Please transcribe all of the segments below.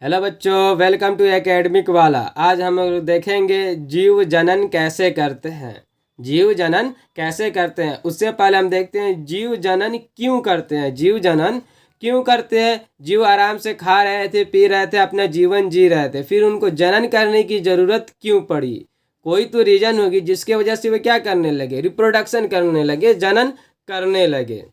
Hello बच्चों, welcome to academic वाला। आज हम लोग देखेंगे जीव जनन कैसे करते हैं। जीव जनन कैसे करते हैं उससे पहले हम देखते हैं जीव जनन क्यों करते हैं। जीव जनन क्यों करते हैं? जीव आराम से खा रहे थे, पी रहे थे, अपना जीवन जी रहे थे, फिर उनको जनन करने की ज़रूरत क्यों पड़ी? कोई तो रीज़न होगी जिसके वजह से वे क्या करने लगे, रिप्रोडक्शन करने लगे, जनन करने लगे।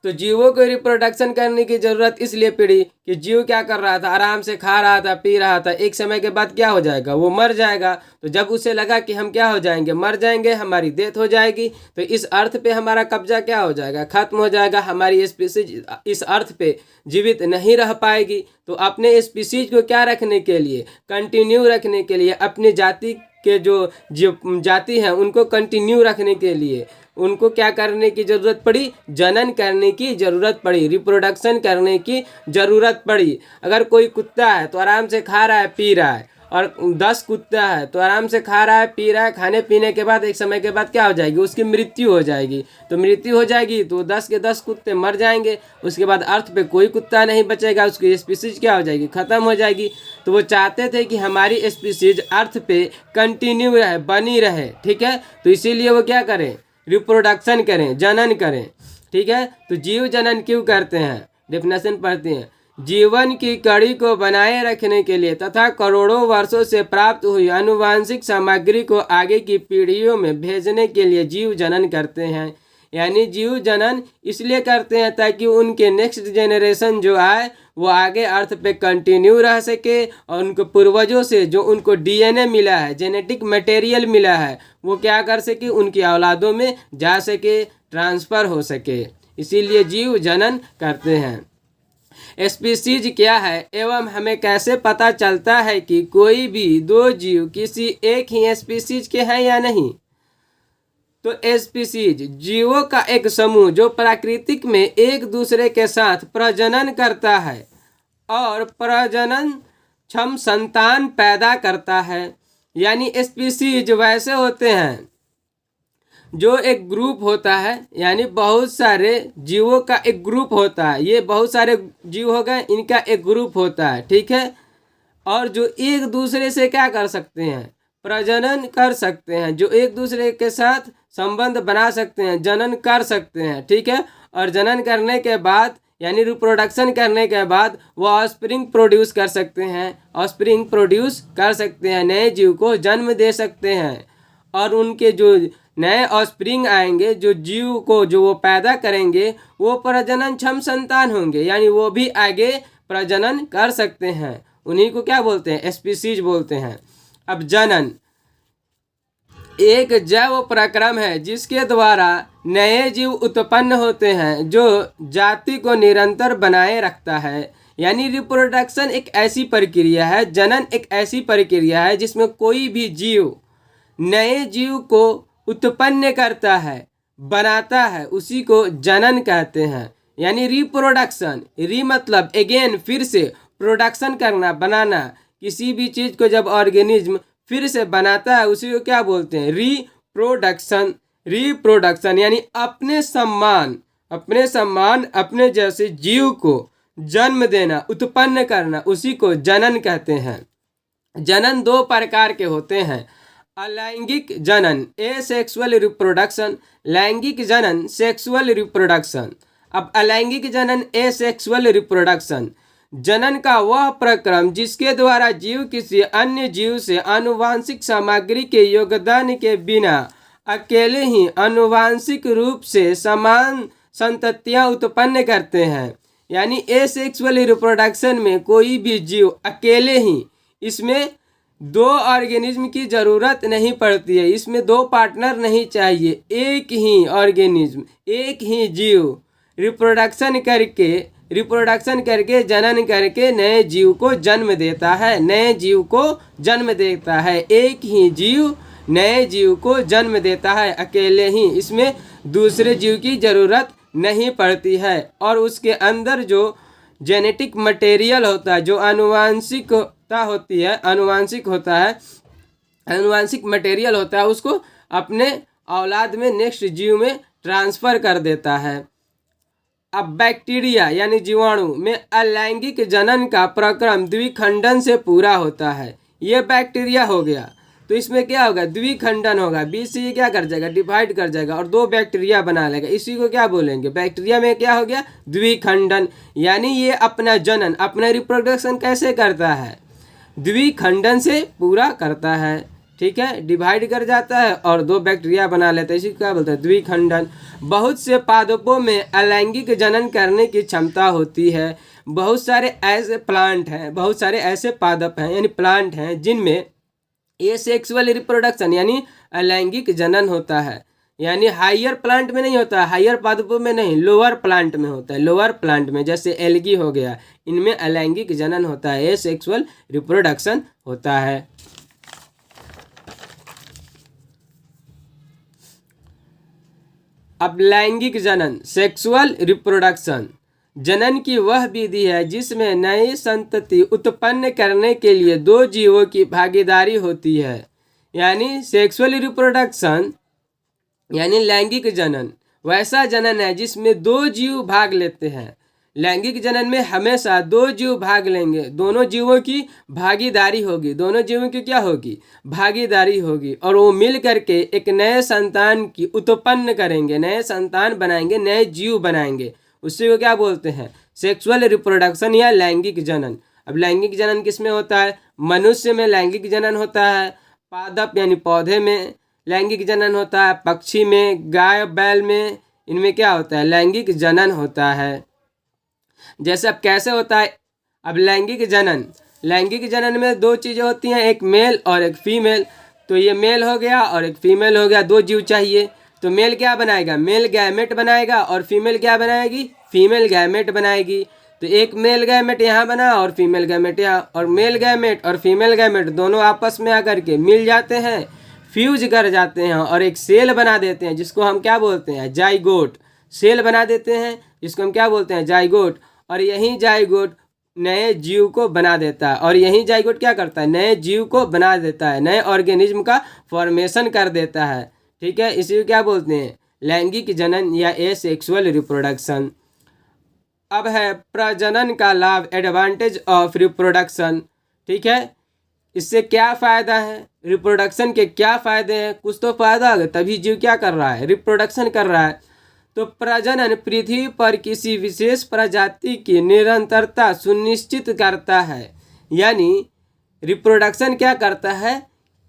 तो जीवों को रिप्रोडक्शन करने की जरूरत इसलिए पड़ी कि जीव क्या कर रहा था, आराम से खा रहा था, पी रहा था, एक समय के बाद क्या हो जाएगा, वो मर जाएगा। तो जब उसे लगा कि हम क्या हो जाएंगे, मर जाएंगे, हमारी डेथ हो जाएगी, तो इस अर्थ पे हमारा कब्जा क्या हो जाएगा, खत्म हो जाएगा, हमारी स्पीसीज इस अर्थ पे जीवित नहीं रह पाएगी। तो अपने स्पीसीज को क्या रखने के लिए, कंटिन्यू रखने के लिए, अपनी जाति के जो जाति हैं उनको कंटिन्यू रखने के लिए उनको क्या करने की ज़रूरत पड़ी, जनन करने की ज़रूरत पड़ी, रिप्रोडक्शन करने की ज़रूरत पड़ी। अगर कोई कुत्ता है तो आराम से खा रहा है, पी रहा है, और 10 कुत्ता है तो आराम से खा रहा है, पी रहा है, खाने पीने के बाद एक समय के बाद क्या हो जाएगी, उसकी मृत्यु हो जाएगी। तो मृत्यु हो जाएगी तो 10 के 10 कुत्ते मर जाएंगे, उसके बाद अर्थ पे कोई कुत्ता नहीं बचेगा, उसकी स्पीसीज क्या हो जाएगी, ख़त्म हो जाएगी। तो वो चाहते थे कि हमारी स्पीसीज अर्थ पे कंटिन्यू रहे, बनी रहे, ठीक है। तो इसीलिए वो क्या करें, रिप्रोडक्शन करें, जनन करें, ठीक है। तो जीव जनन क्यों करते हैं, डेफिनेशन पढ़ते हैं। जीवन की कड़ी को बनाए रखने के लिए तथा करोड़ों वर्षों से प्राप्त हुई आनुवांशिक सामग्री को आगे की पीढ़ियों में भेजने के लिए जीव जनन करते हैं। यानी जीव जनन इसलिए करते हैं ताकि उनके नेक्स्ट जनरेशन जो आए वो आगे अर्थ पे कंटिन्यू रह सके, और उनको पूर्वजों से जो उनको डीएनए मिला है, जेनेटिक मटेरियल मिला है, वो क्या कर सके, उनकी औलादों में जा सके, ट्रांसफ़र हो सके। इसीलिए जीव जनन करते हैं। स्पीसीज क्या है एवं हमें कैसे पता चलता है कि कोई भी दो जीव किसी एक ही स्पीसीज के हैं या नहीं? तो स्पीसीज जीवों का एक समूह जो प्राकृतिक में एक दूसरे के साथ प्रजनन करता है और प्रजनन क्षम संतान पैदा करता है। यानी स्पीसीज वैसे होते हैं जो एक ग्रुप होता है, यानी बहुत सारे जीवों का एक ग्रुप होता है। ये बहुत सारे जीव हो गए, इनका एक ग्रुप होता है, ठीक है। और जो एक दूसरे से क्या कर सकते हैं, प्रजनन कर सकते हैं, जो एक दूसरे के साथ संबंध बना सकते हैं, जनन कर सकते हैं, ठीक है। और जनन करने के बाद यानी रिप्रोडक्शन करने के बाद वो ऑस्प्रिंग प्रोड्यूस कर सकते हैं, ऑस्प्रिंग प्रोड्यूस कर सकते हैं, नए जीव को जन्म दे सकते हैं। और उनके जो नए ऑस्प्रिंग आएंगे, जो जीव को जो वो पैदा करेंगे, वो प्रजनन क्षम संतान होंगे, यानी वो भी आगे प्रजनन कर सकते हैं। उन्हीं को क्या बोलते हैं, स्पीसीज बोलते हैं। अब जनन एक जैव प्रक्रम है जिसके द्वारा नए जीव उत्पन्न होते हैं जो जाति को निरंतर बनाए रखता है। यानी रिप्रोडक्शन एक ऐसी प्रक्रिया है, जनन एक ऐसी प्रक्रिया है जिसमें कोई भी जीव नए जीव को उत्पन्न करता है, बनाता है, उसी को जनन कहते हैं। यानी रिप्रोडक्शन, री मतलब अगेन, फिर से, प्रोडक्शन करना, बनाना। किसी भी चीज़ को जब ऑर्गेनिज्म फिर से बनाता है उसी को क्या बोलते हैं, रिप्रोडक्शन। रिप्रोडक्शन यानी अपने सम्मान अपने जैसे जीव को जन्म देना, उत्पन्न करना, उसी को जनन कहते हैं। जनन दो प्रकार के होते हैं, अलैंगिक जनन एसेक्सुअल रिप्रोडक्शन, लैंगिक जनन सेक्सुअल रिप्रोडक्शन। अब अलैंगिक जनन एसेक्सुअल रिप्रोडक्शन, जनन का वह प्रक्रम जिसके द्वारा जीव किसी अन्य जीव से आनुवांशिक सामग्री के योगदान के बिना अकेले ही आनुवांशिक रूप से समान संततियां उत्पन्न करते हैं। यानी एसेक्सुअल रिप्रोडक्शन में कोई भी जीव अकेले ही, इसमें दो ऑर्गेनिज्म की ज़रूरत नहीं पड़ती है, इसमें दो पार्टनर नहीं चाहिए, एक ही ऑर्गेनिज्म, एक ही जीव रिप्रोडक्शन करके जनन करके नए जीव को जन्म देता है, नए जीव को जन्म देता है। एक ही जीव नए जीव को जन्म देता है अकेले ही, इसमें दूसरे जीव की ज़रूरत नहीं पड़ती है। और उसके अंदर जो जेनेटिक मटेरियल होता है, जो आनुवांशिकता होती है, आनुवांशिक होता है, आनुवांशिक मटेरियल होता है, उसको अपने औलाद में, नेक्स्ट जीव में ट्रांसफ़र कर देता है। अब बैक्टीरिया यानी जीवाणु में अलैंगिक जनन का प्रक्रम द्विखंडन से पूरा होता है। ये बैक्टीरिया हो गया, तो इसमें क्या होगा, द्विखंडन होगा, बीच से ये क्या कर जाएगा, डिवाइड कर जाएगा और दो बैक्टीरिया बना लेगा। इसी को क्या बोलेंगे, बैक्टीरिया में क्या हो गया, द्विखंडन। यानी ये अपना जनन, अपना रिप्रोडक्शन कैसे करता है, द्विखंडन से पूरा करता है। ठीक है, डिवाइड कर जाता है और दो बैक्टीरिया बना लेता है, इसी को क्या बोलते हैं, द्विखंडन। बहुत से पादपों में अलैंगिक जनन करने की क्षमता होती है। बहुत सारे ऐसे प्लांट हैं, बहुत सारे ऐसे पादप हैं यानी प्लांट हैं जिनमें ये सेक्सुअल रिप्रोडक्शन यानी अलैंगिक जनन होता है। यानी हायर प्लांट में नहीं होता, हायर पादपों में नहीं, लोअर प्लांट में होता है। लोअर प्लांट में जैसे एल्गी हो गया, इनमें अलैंगिक जनन होता है, ये सेक्सुअल रिप्रोडक्शन होता है। अब लैंगिक जनन, सेक्सुअल रिप्रोडक्शन, जनन की वह विधि है जिसमें नई संतति उत्पन्न करने के लिए दो जीवों की भागीदारी होती है। यानी सेक्सुअल रिप्रोडक्शन यानी लैंगिक जनन वैसा जनन है जिसमें दो जीव भाग लेते हैं। लैंगिक जनन में हमेशा दो जीव भाग लेंगे, दोनों जीवों की भागीदारी होगी, दोनों जीवों की क्या होगी, भागीदारी होगी, और वो मिल करके एक नए संतान की उत्पन्न करेंगे, नए संतान बनाएंगे, नए जीव बनाएंगे। उसी को क्या बोलते हैं, सेक्सुअल रिप्रोडक्शन या लैंगिक जनन। अब लैंगिक जनन किस में होता है, मनुष्य में लैंगिक जनन होता है, पादप यानी पौधे में लैंगिक जनन होता है, पक्षी में, गाय बैल में, इनमें क्या होता है, लैंगिक जनन होता है। जैसे अब कैसे होता है, अब लैंगिक जनन में दो चीज़ें होती हैं, एक मेल और एक फीमेल। तो ये मेल हो गया और एक फीमेल हो गया, दो जीव चाहिए। तो मेल क्या बनाएगा, मेल गैमेट बनाएगा, और फीमेल क्या बनाएगी, फीमेल गैमेट बनाएगी। तो एक मेल गैमेट यहाँ बना और फीमेल गैमेट यहाँ, और मेल गैमेट और फीमेल गैमेट दोनों आपस में आकर के मिल जाते हैं, फ्यूज कर जाते हैं और एक सेल बना देते हैं, जिसको हम क्या बोलते हैं, जाइगोट। सेल बना देते हैं जिसको हम क्या बोलते हैं, जाइगोट। और यही जाइगोट नए जीव को बना देता है, और यही जाइगोट क्या करता है, नए जीव को बना देता है, नए ऑर्गेनिज्म का फॉर्मेशन कर देता है। ठीक है, इसी को क्या बोलते हैं, लैंगिक जनन या एसेक्सुअल रिप्रोडक्शन। अब है प्रजनन का लाभ, एडवांटेज ऑफ रिप्रोडक्शन। ठीक है, इससे क्या फ़ायदा है, रिप्रोडक्शन के क्या फ़ायदे हैं, कुछ तो फ़ायदा होगा, तभी जीव क्या कर रहा है, रिप्रोडक्शन कर रहा है। तो प्रजनन पृथ्वी पर किसी विशेष प्रजाति की निरंतरता सुनिश्चित करता है। यानी रिप्रोडक्शन क्या करता है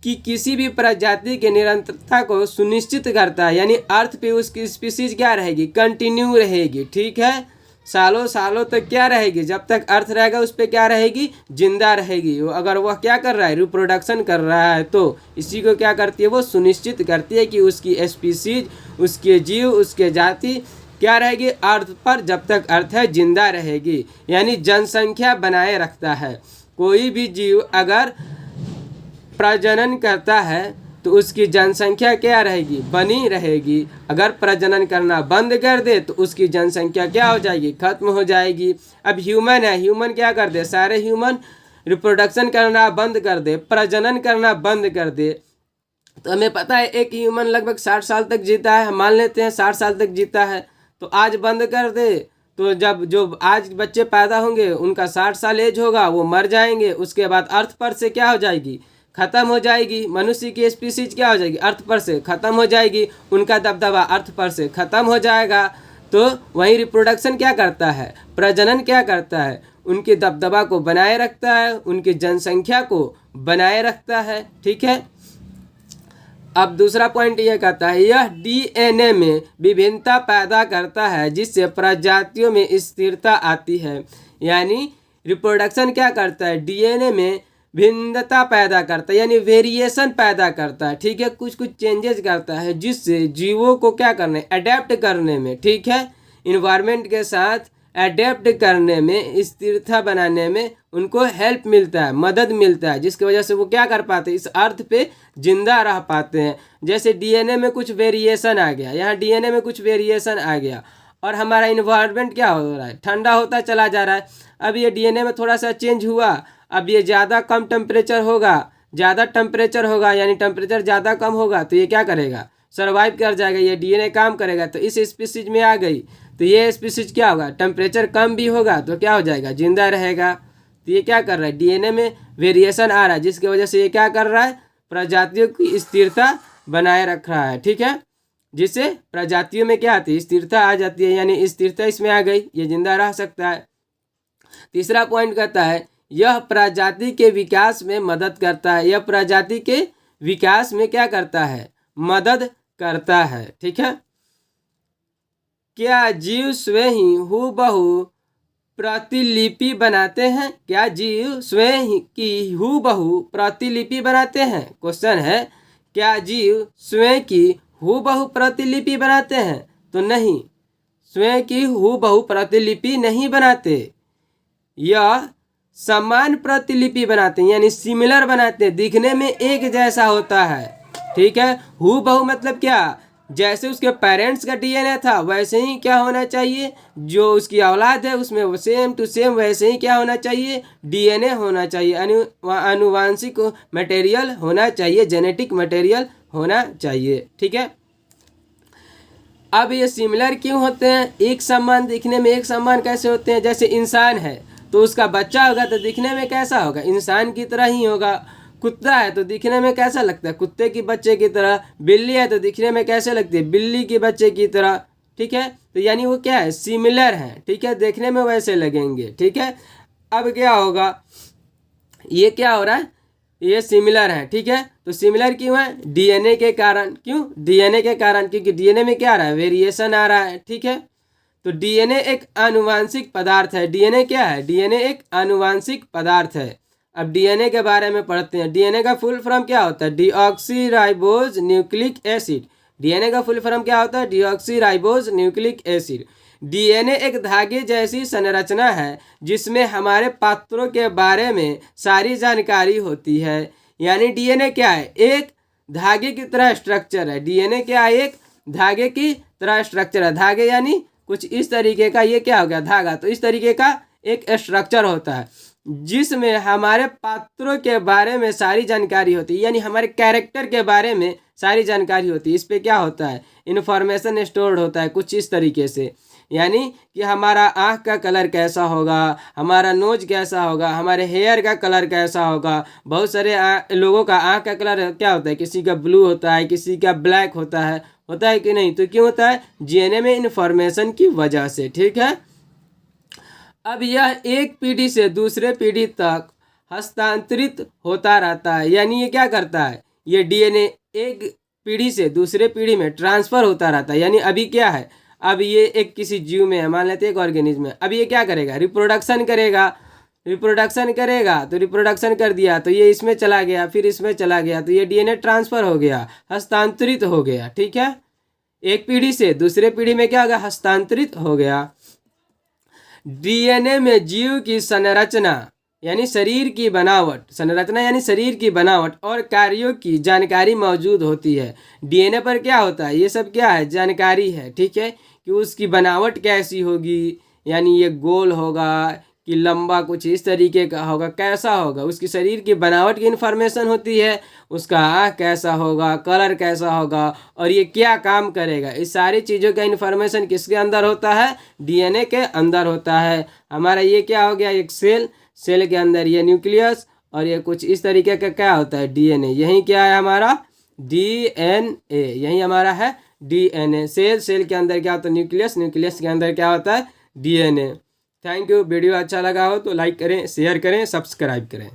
कि किसी भी प्रजाति के निरंतरता को सुनिश्चित करता है, यानी अर्थ पे उसकी स्पीसीज क्या रहेगी, कंटिन्यू रहेगी। ठीक है, सालों सालों तक क्या रहेगी, जब तक अर्थ रहेगा उस पर क्या रहेगी, जिंदा रहेगी। वो अगर वह क्या कर रहा है, रिप्रोडक्शन कर रहा है, तो इसी को क्या करती है, वो सुनिश्चित करती है कि उसकी स्पीसीज, उसके जीव, उसके जाति क्या रहेगी, अर्थ पर जब तक अर्थ है जिंदा रहेगी। यानी जनसंख्या बनाए रखता है। कोई भी जीव अगर प्रजनन करता है तो उसकी जनसंख्या क्या रहेगी, बनी रहेगी। अगर प्रजनन करना बंद कर दे तो उसकी जनसंख्या क्या हो जाएगी, खत्म हो जाएगी। अब ह्यूमन है, ह्यूमन क्या कर दे, सारे ह्यूमन रिप्रोडक्शन करना बंद कर दे, प्रजनन करना बंद कर दे, तो हमें पता है एक ह्यूमन लगभग 60 साल तक जीता है, हम मान लेते हैं 60 साल तक जीता है। तो आज बंद कर दे तो जब जो आज बच्चे पैदा होंगे उनका 60 साल एज होगा, वो मर जाएंगे। उसके बाद अर्थ पर से क्या हो जाएगी, खत्म हो जाएगी। मनुष्य की स्पीसीज क्या हो जाएगी, अर्थ पर से खत्म हो जाएगी, उनका दबदबा अर्थ पर से खत्म हो जाएगा। तो वही रिप्रोडक्शन क्या करता है, प्रजनन क्या करता है, उनके दबदबा को बनाए रखता है, उनकी जनसंख्या को बनाए रखता है। ठीक है, अब दूसरा पॉइंट यह कहता है, यह डीएनए में विभिन्नता पैदा करता है जिससे प्रजातियों में स्थिरता आती है। यानी रिप्रोडक्शन क्या करता है, डीएनए में भिन्नता पैदा करता है, यानी वेरिएशन पैदा करता है। ठीक है, कुछ कुछ चेंजेस करता है जिससे जीवों को क्या करने, अडेप्ट करने में, ठीक है, इन्वायरमेंट के साथ अडेप्ट करने में, स्थिरता बनाने में उनको हेल्प मिलता है, मदद मिलता है, जिसकी वजह से वो क्या कर पाते हैं, इस अर्थ पे जिंदा रह पाते हैं। जैसे डीएनए में कुछ वेरिएशन आ गया, यहाँ डीएनए में कुछ वेरिएशन आ गया और हमारा इन्वायरमेंट क्या हो रहा है, ठंडा होता चला जा रहा है। अब ये डीएनए में थोड़ा सा चेंज हुआ, अब ये ज़्यादा कम टेम्परेचर होगा, ज़्यादा टेम्परेचर होगा, यानी टेम्परेचर ज़्यादा कम होगा तो ये क्या करेगा, सर्वाइव कर जाएगा, ये डीएनए काम करेगा। तो इस स्पीसीज में आ गई तो ये स्पीसीज क्या होगा, टेम्परेचर कम भी होगा तो क्या हो जाएगा, जिंदा रहेगा। तो ये क्या कर रहा है, डीएनए में वेरिएशन आ रहा है, जिसकी वजह से ये क्या कर रहा है, प्रजातियों की स्थिरता बनाए रख रहा है। ठीक है, जिससे प्रजातियों में क्या आती है, स्थिरता आ जाती है, यानी स्थिरता इसमें आ गई, ये जिंदा रह सकता है। तीसरा पॉइंट कहता है यह प्रजाति के विकास में मदद करता है, यह प्रजाति के विकास में क्या करता है, मदद करता है। ठीक है, क्या जीव स्वयं ही हूबहू प्रतिलिपि बनाते हैं, क्या जीव स्वयं की हूबहू प्रतिलिपि बनाते हैं। क्वेश्चन है, क्या जीव स्वयं की हूबहू प्रतिलिपि बनाते हैं, तो नहीं, स्वयं की हूबहू प्रतिलिपि नहीं बनाते, यह समान प्रतिलिपि बनाते हैं, यानी सिमिलर बनाते हैं, दिखने में एक जैसा होता है। ठीक है, हूबहू मतलब क्या, जैसे उसके पेरेंट्स का डीएनए था वैसे ही क्या होना चाहिए, जो उसकी औलाद है उसमें सेम टू सेम वैसे ही क्या होना चाहिए, डीएनए होना चाहिए, आनुवांशिक मटेरियल होना चाहिए, जेनेटिक मटेरियल होना चाहिए। ठीक है, अब ये सिमिलर क्यों होते हैं, एक समान, दिखने में एक समान कैसे होते हैं, जैसे इंसान है तो उसका बच्चा होगा तो दिखने में कैसा होगा, इंसान की तरह ही होगा। कुत्ता है तो दिखने में कैसा लगता है, कुत्ते के बच्चे की तरह। बिल्ली है तो दिखने में कैसे लगती है, बिल्ली के बच्चे की तरह। ठीक है, तो यानी वो क्या है, सिमिलर है। ठीक है, देखने में वैसे लगेंगे। ठीक है, अब क्या होगा, ये क्या हो रहा है, ये सिमिलर है। ठीक है, तो सिमिलर क्यों है, डीएनए के कारण। क्यों, डीएनए के कारण, क्योंकि डीएनए में क्या आ रहा है, वेरिएशन आ रहा है। ठीक है, तो डीएनए एक आनुवांशिक पदार्थ है। डीएनए क्या है, डीएनए एक आनुवांशिक पदार्थ है। अब डीएनए के बारे में पढ़ते हैं। डीएनए का फुल फॉर्म क्या होता है, डीऑक्सीराइबोज न्यूक्लिक एसिड। डीएनए का फुल फॉर्म क्या होता है, डीऑक्सीराइबोज न्यूक्लिक एसिड। डीएनए एक धागे जैसी संरचना है जिसमें हमारे पात्रों के बारे में सारी जानकारी होती है। यानी डीएनए क्या है, एक धागे की तरह स्ट्रक्चर है। डीएनए क्या है, एक धागे की तरह स्ट्रक्चर है। धागे यानी कुछ इस तरीके का, ये क्या हो गया, धागा। तो इस तरीके का एक स्ट्रक्चर होता है जिसमें हमारे पात्रों के बारे में सारी जानकारी होती है, यानी हमारे कैरेक्टर के बारे में सारी जानकारी होती है। इस पे क्या होता है, इन्फॉर्मेशन स्टोर्ड होता है कुछ इस तरीके से। यानी कि हमारा आँख का कलर कैसा होगा, हमारा नोज कैसा होगा, हमारे हेयर का कलर कैसा होगा। बहुत सारे लोगों का आँख का कलर क्या होता है, किसी का ब्लू होता है, किसी का ब्लैक होता है कि नहीं। तो क्यों होता है, डीएनए में इन्फॉर्मेशन की वजह से। ठीक है, अब यह एक पीढ़ी से दूसरे पीढ़ी तक हस्तांतरित होता रहता है। यानी ये क्या करता है, ये डीएनए एक पीढ़ी से दूसरे पीढ़ी में ट्रांसफर होता रहता है। यानी अभी क्या है, अब ये एक किसी जीव में है, मान लेते हैं एक ऑर्गेनिज्म है, अब ये क्या करेगा, रिप्रोडक्शन करेगा। रिप्रोडक्शन करेगा तो रिप्रोडक्शन कर दिया तो ये इसमें चला गया, फिर इसमें चला गया, तो ये डीएनए ट्रांसफर हो गया, हस्तांतरित हो गया। ठीक है, एक पीढ़ी से दूसरे पीढ़ी में क्या होगा, हस्तांतरित हो गया। डीएनए में जीव की संरचना यानी शरीर की बनावट, संरचना यानी शरीर की बनावट और कार्यों की जानकारी मौजूद होती है। डीएनए पर क्या होता है, ये सब क्या है, जानकारी है। ठीक है, कि उसकी बनावट कैसी होगी, यानी ये गोल होगा कि लंबा, कुछ इस तरीके का होगा, कैसा होगा, उसकी शरीर की बनावट की इन्फॉर्मेशन होती है। उसका आँख कैसा होगा, कलर कैसा होगा, और ये क्या काम करेगा, इस सारी चीज़ों का इन्फॉर्मेशन किसके अंदर होता है, डीएनए के अंदर होता है। हमारा ये क्या हो गया, एक सेल के अंदर ये न्यूक्लियस, और ये कुछ इस तरीके का क्या होता है, डीएनए। यही क्या है हमारा, डीएनए, यही हमारा है डीएनए। सेल के अंदर क्या होता है, न्यूक्लियस के अंदर क्या होता है, डीएनए। Thank you. वीडियो अच्छा लगा हो तो लाइक करें, शेयर करें, सब्सक्राइब करें।